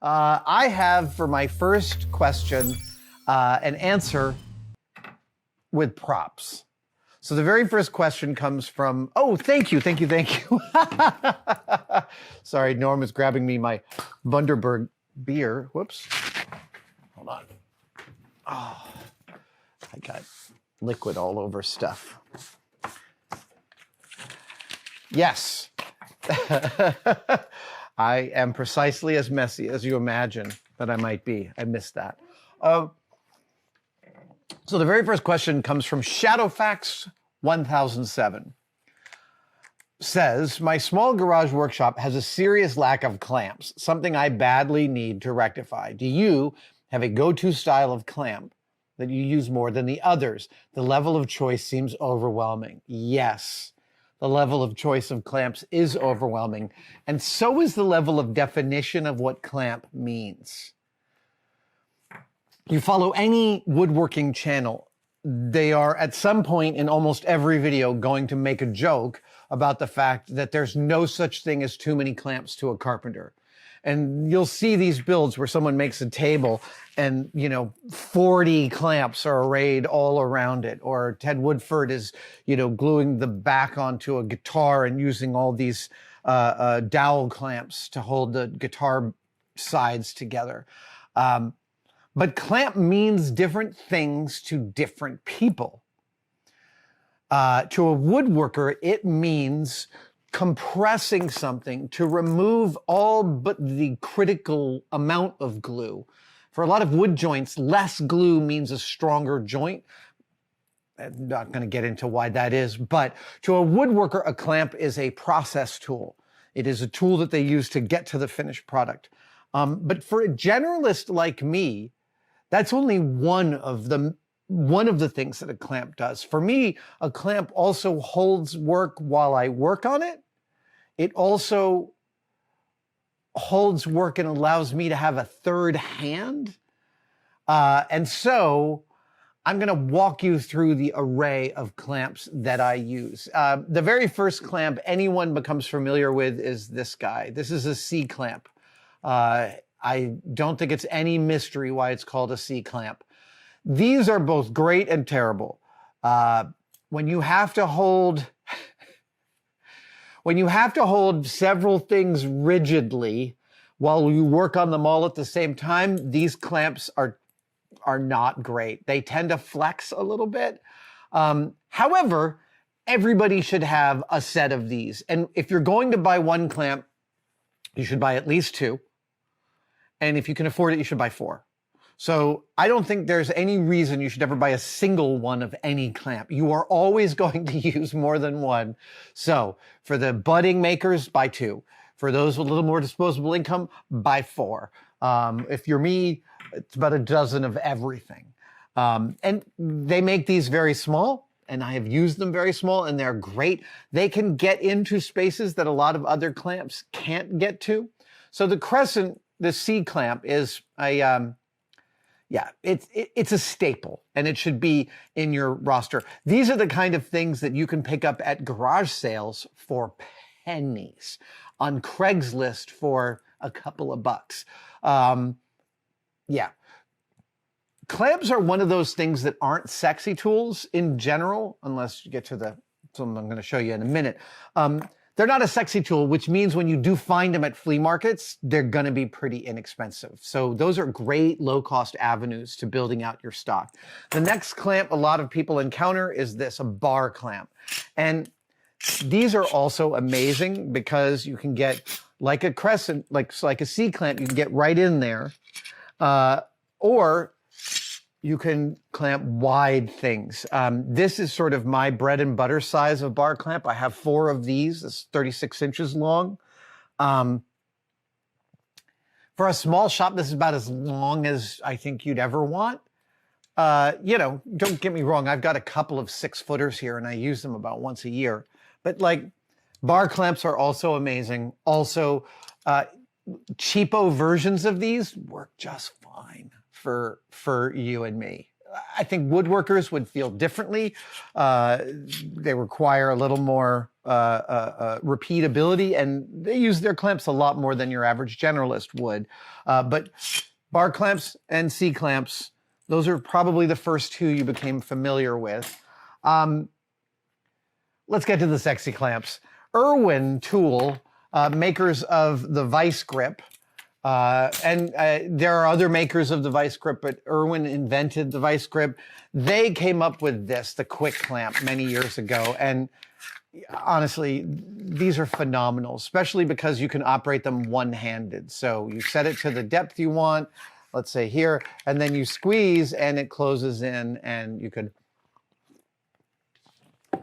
I have for my first question an answer with props. So the very first question comes from, oh, thank you. Sorry, Norm is grabbing me my Bundaberg beer. Whoops. Hold on. Oh, I got liquid all over stuff. Yes. I am precisely as messy as you imagine that I might be. I missed that. So the very first question comes from Shadowfax 1007. Says, my small garage workshop has a serious lack of clamps, something I badly need to rectify. Do you have a go-to style of clamp that you use more than the others? The level of choice seems overwhelming. Yes, the level of choice of clamps is overwhelming, and so is the level of definition of what clamp means. You follow any woodworking channel, they are at some point in almost every video going to make a joke about the fact that there's no such thing as too many clamps to a carpenter. And you'll see these builds where someone makes a table and, 40 clamps are arrayed all around it. Or Ted Woodford is, gluing the back onto a guitar and using all these dowel clamps to hold the guitar sides together. But clamp means different things to different people. To a woodworker, it means compressing something to remove all but the critical amount of glue. For a lot of wood joints, less glue means a stronger joint. I'm not going to get into why that is, but to a woodworker, a clamp is a process tool. It is a tool that they use to get to the finished product. But for a generalist like me, that's only one of the things that a clamp does. For me, a clamp also holds work while I work on it. It also holds work and allows me to have a third hand. And so I'm going to walk you through the array of clamps that I use. The very first clamp anyone becomes familiar with is this guy. This is a C-clamp. I don't think it's any mystery why it's called a C-clamp. These are both great and terrible. When you have to hold several things rigidly while you work on them all at the same time, these clamps are not great. They tend to flex a little bit. However, everybody should have a set of these. And if you're going to buy one clamp, you should buy at least two. And if you can afford it, you should buy four. So I don't think there's any reason you should ever buy a single one of any clamp. You are always going to use more than one. So for the budding makers, buy two. For those with a little more disposable income, buy four. If you're me, it's about a dozen of everything. And they make these very small, and I have used them very small, and they're great. They can get into spaces that a lot of other clamps can't get to. So the Crescent, the C clamp, is it's a staple, and it should be in your roster. These are the kind of things that you can pick up at garage sales for pennies, on Craigslist for a couple of bucks. Clamps are one of those things that aren't sexy tools in general, unless you get to something I'm going to show you in a minute. They're not a sexy tool, which means when you do find them at flea markets, they're going to be pretty inexpensive. So those are great low-cost avenues to building out your stock. The next clamp a lot of people encounter is this, a bar clamp. And these are also amazing because you can get, like a Crescent, like a C clamp, you can get right in there. Or you can clamp wide things. This is sort of my bread and butter size of bar clamp. I have four of these. It's 36 inches long. For a small shop, this is about as long as I think you'd ever want. Don't get me wrong. I've got a couple of 6-footers here, and I use them about once a year. But bar clamps are also amazing. Also, cheapo versions of these work just fine for you and me. I think woodworkers would feel differently. They require a little more repeatability, and they use their clamps a lot more than your average generalist would. But bar clamps and C clamps, those are probably the first two you became familiar with. Let's get to the sexy clamps. Erwin tool, makers of the Vise grip, and there are other makers of the Vise grip, but Erwin invented the Vise grip. They came up with this, the quick clamp, many years ago. And honestly, these are phenomenal, especially because you can operate them one-handed. So you set it to the depth you want, let's say here, and then you squeeze and it closes in, and you could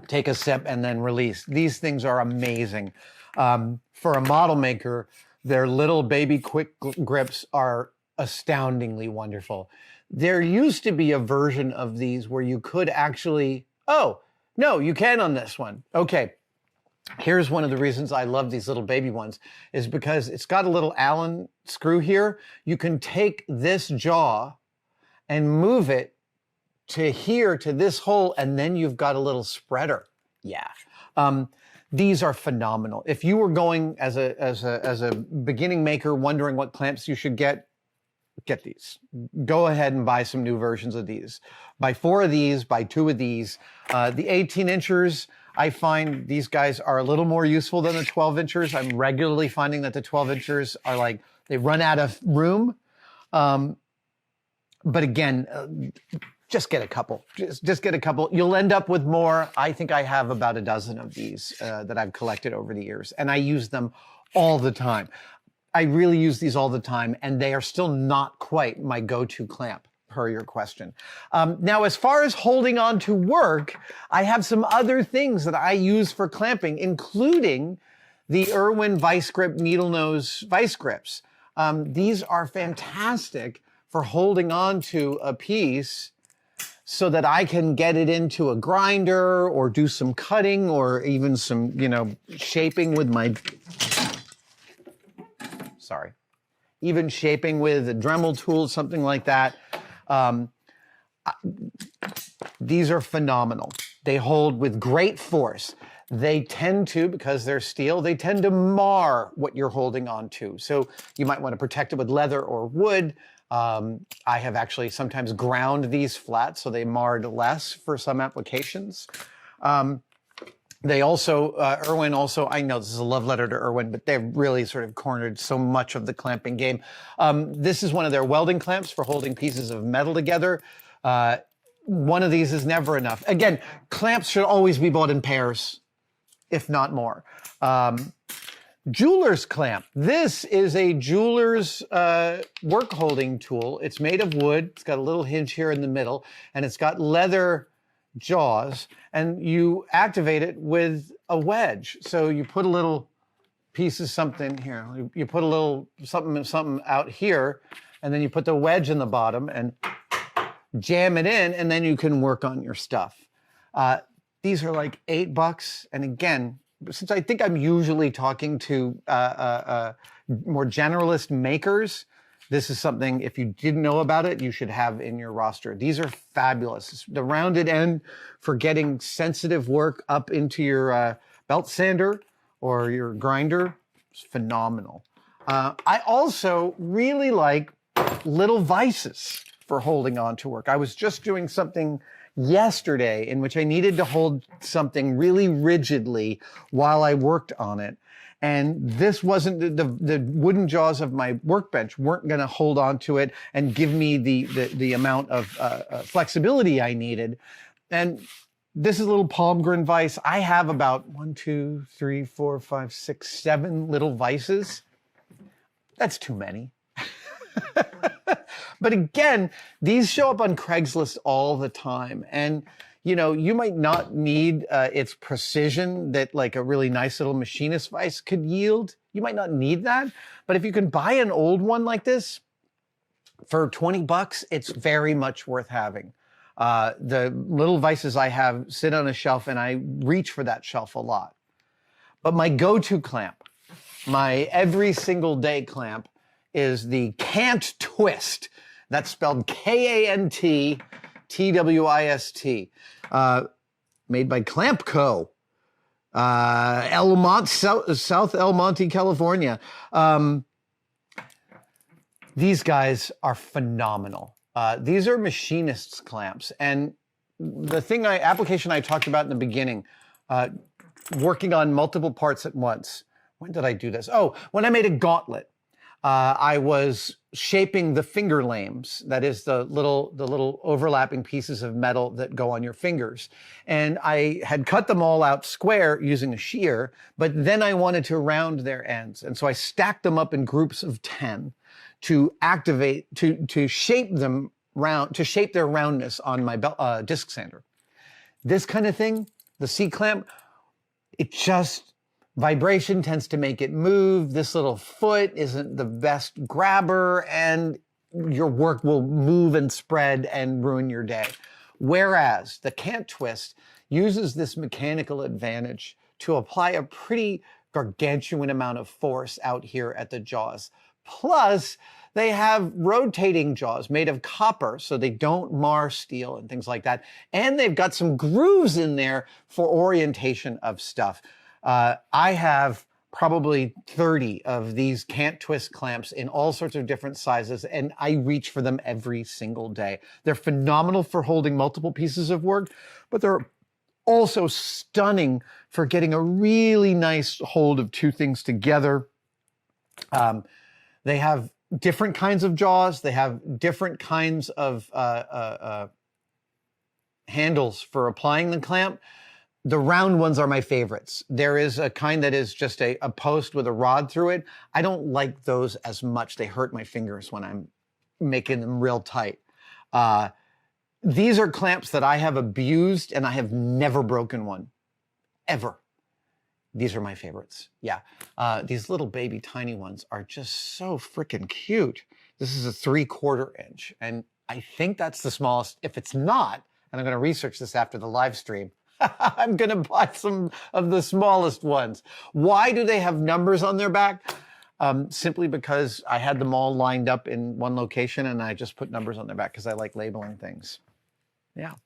take a sip and then release. These things are amazing. For a model maker, their little baby quick grips are astoundingly wonderful. There used to be a version of these where you could actually, oh, no, you can on this one. Okay, here's one of the reasons I love these little baby ones, is because it's got a little Allen screw here. You can take this jaw and move it to here, to this hole, and then you've got a little spreader. Yeah. These are phenomenal. If you were going as a beginning maker wondering what clamps you should get these. Go ahead and buy some new versions of these. Buy 4 of these, buy 2 of these. The 18 inchers, I find these guys are a little more useful than the 12 inchers. I'm regularly finding that the 12 inchers are like, they run out of room. But again, just get a couple. Just get a couple. You'll end up with more. I think I have about a dozen of these that I've collected over the years, and I use them all the time. I really use these all the time, and they are still not quite my go-to clamp, per your question. Now, as far as holding on to work, I have some other things that I use for clamping, including the Erwin Vise Grip Needlenose Vise Grips. These are fantastic for holding on to a piece so that I can get it into a grinder or do some cutting or even some, shaping with my, even shaping with a Dremel tool, something like that. These are phenomenal. They hold with great force. They tend to, because they're steel, they tend to mar what you're holding on to. So you might want to protect it with leather or wood. I have actually sometimes ground these flat so they marred less for some applications. They also, Erwin also, I know this is a love letter to Erwin, but they've really sort of cornered so much of the clamping game. This is one of their welding clamps for holding pieces of metal together. One of these is never enough. Again, clamps should always be bought in pairs, if not more. Jeweler's clamp. This is a jeweler's work holding tool. It's made of wood. It's got a little hinge here in the middle, and it's got leather jaws, and you activate it with a wedge. So you put a little piece of something here. You put a little something out here, and then you put the wedge in the bottom and jam it in, and then you can work on your stuff. These are like $8, and again, since I think I'm usually talking to more generalist makers, this is something, if you didn't know about it, you should have in your roster. These are fabulous. The rounded end for getting sensitive work up into your belt sander or your grinder is phenomenal. I also really like little vices for holding on to work. I was just doing something yesterday in which I needed to hold something really rigidly while I worked on it. And this wasn't, the wooden jaws of my workbench weren't going to hold on to it and give me the amount of flexibility I needed. And this is a little Palmgren vise. I have about 1, 2, 3, 4, 5, 6, 7 little vices. That's too many. But again, these show up on Craigslist all the time. And you might not need its precision that like a really nice little machinist vise could yield. You might not need that. But if you can buy an old one like this for $20, it's very much worth having. The little vices I have sit on a shelf, and I reach for that shelf a lot. But my go-to clamp, my every single day clamp, is the Cant Twist. That's spelled K-A-N-T Twist, made by Clamp Co. South El Monte, California. These guys are phenomenal. These are Machinists Clamps. And the application I talked about in the beginning, working on multiple parts at once. When did I do this? Oh, when I made a gauntlet. I was shaping the finger lames, that is the little overlapping pieces of metal that go on your fingers. And I had cut them all out square using a shear, but then I wanted to round their ends. And so I stacked them up in groups of 10 to shape them round, to shape their roundness on my disc sander. This kind of thing, the C-clamp, vibration tends to make it move. This little foot isn't the best grabber, and your work will move and spread and ruin your day. Whereas the Can't Twist uses this mechanical advantage to apply a pretty gargantuan amount of force out here at the jaws. Plus, they have rotating jaws made of copper so they don't mar steel and things like that. And they've got some grooves in there for orientation of stuff. I have probably 30 of these Can't Twist clamps in all sorts of different sizes, and I reach for them every single day. They're phenomenal for holding multiple pieces of work, but they're also stunning for getting a really nice hold of two things together. They have different kinds of jaws. They have different kinds of handles for applying the clamp. The round ones are my favorites. There is a kind that is just a post with a rod through it. I don't like those as much. They hurt my fingers when I'm making them real tight. These are clamps that I have abused, and I have never broken one, ever. These are my favorites. Yeah. These little baby tiny ones are just so freaking cute. This is a 3/4 inch, and I think that's the smallest. If it's not, and I'm going to research this after the live stream, I'm going to buy some of the smallest ones. Why do they have numbers on their back? Simply because I had them all lined up in one location, and I just put numbers on their back because I like labeling things. Yeah.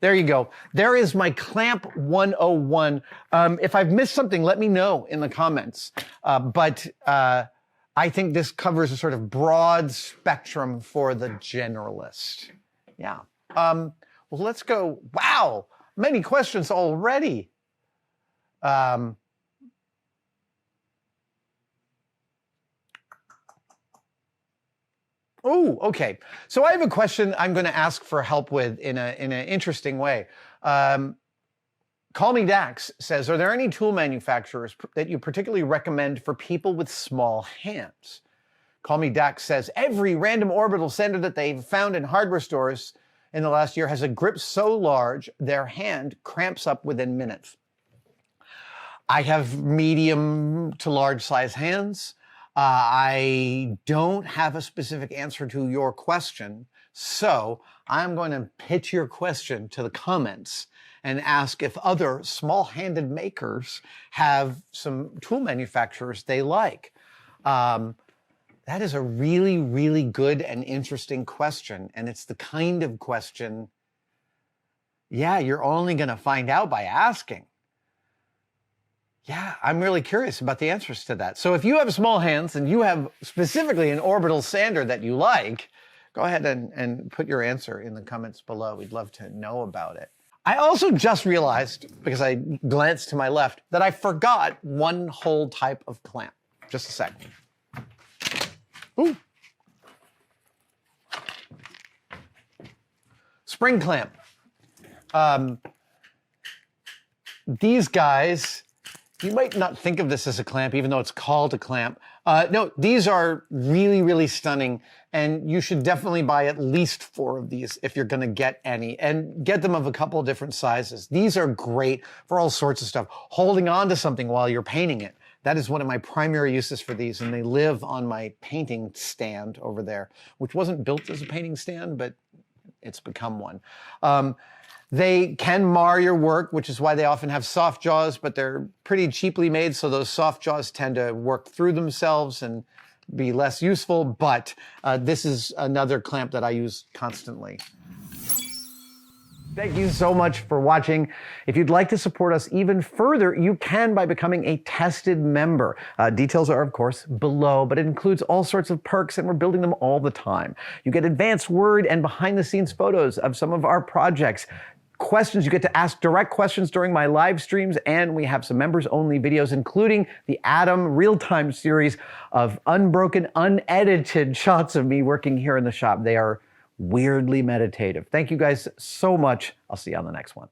There you go. There is my Clamp 101. If I've missed something, let me know in the comments. But I think this covers a sort of broad spectrum for the generalist. Yeah. Well, let's go. Wow. Many questions already. Oh, okay. So I have a question I'm going to ask for help with in an interesting way. Call Me Dax says, are there any tool manufacturers that you particularly recommend for people with small hands? Call Me Dax says, every random orbital sander that they've found in hardware stores in the last year has a grip so large their hand cramps up within minutes. I have medium to large size hands. I don't have a specific answer to your question, so I'm going to pitch your question to the comments and ask if other small-handed makers have some tool manufacturers they like. That is a really, really good and interesting question, and it's the kind of question, yeah, you're only going to find out by asking. Yeah, I'm really curious about the answers to that. So if you have small hands and you have specifically an orbital sander that you like, go ahead and put your answer in the comments below. We'd love to know about it. I also just realized, because I glanced to my left, that I forgot one whole type of clamp. Just a second. Ooh. Spring clamp. These guys, you might not think of this as a clamp, even though it's called a clamp. No, these are really, really stunning, and you should definitely buy at least 4 of these if you're going to get any, and get them of a couple of different sizes. These are great for all sorts of stuff. Holding on to something while you're painting it. That is one of my primary uses for these, and they live on my painting stand over there, which wasn't built as a painting stand, but it's become one. They can mar your work, which is why they often have soft jaws, but they're pretty cheaply made, so those soft jaws tend to work through themselves and be less useful, but this is another clamp that I use constantly. Thank you so much for watching. If you'd like to support us even further, you can by becoming a tested member. Details are, of course, below, but it includes all sorts of perks, and we're building them all the time. You get advanced word and behind-the-scenes photos of some of our projects. Questions, you get to ask direct questions during my live streams, and we have some members-only videos, including the Adam real-time series of unbroken, unedited shots of me working here in the shop. They are weirdly meditative. Thank you guys so much. I'll see you on the next one.